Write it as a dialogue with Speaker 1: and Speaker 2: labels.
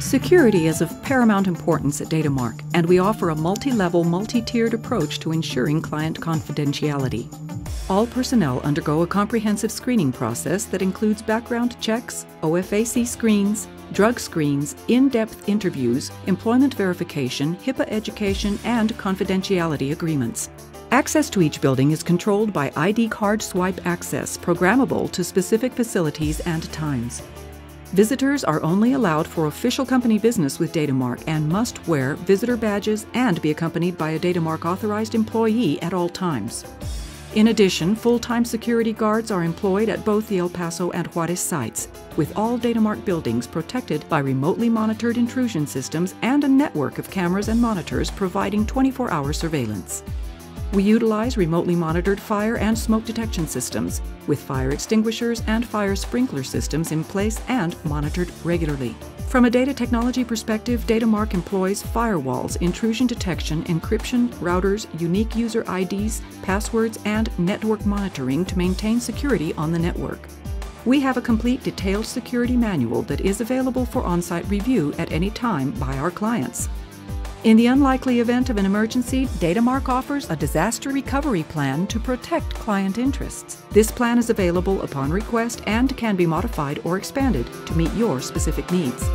Speaker 1: Security is of paramount importance at Datamark, and we offer a multi-level, multi-tiered approach to ensuring client confidentiality. All personnel undergo a comprehensive screening process that includes background checks, OFAC screens, drug screens, in-depth interviews, employment verification, HIPAA education, and confidentiality agreements. Access to each building is controlled by ID card swipe access, programmable to specific facilities and times. Visitors are only allowed for official company business with Datamark and must wear visitor badges and be accompanied by a Datamark authorized employee at all times. In addition, full-time security guards are employed at both the El Paso and Juarez sites, with all Datamark buildings protected by remotely monitored intrusion systems and a network of cameras and monitors providing 24-hour surveillance. We utilize remotely monitored fire and smoke detection systems, with fire extinguishers and fire sprinkler systems in place and monitored regularly. From a data technology perspective, Datamark employs firewalls, intrusion detection, encryption, routers, unique user IDs, passwords, and network monitoring to maintain security on the network. We have a complete detailed security manual that is available for on-site review at any time by our clients. In the unlikely event of an emergency, Datamark offers a disaster recovery plan to protect client interests. This plan is available upon request and can be modified or expanded to meet your specific needs.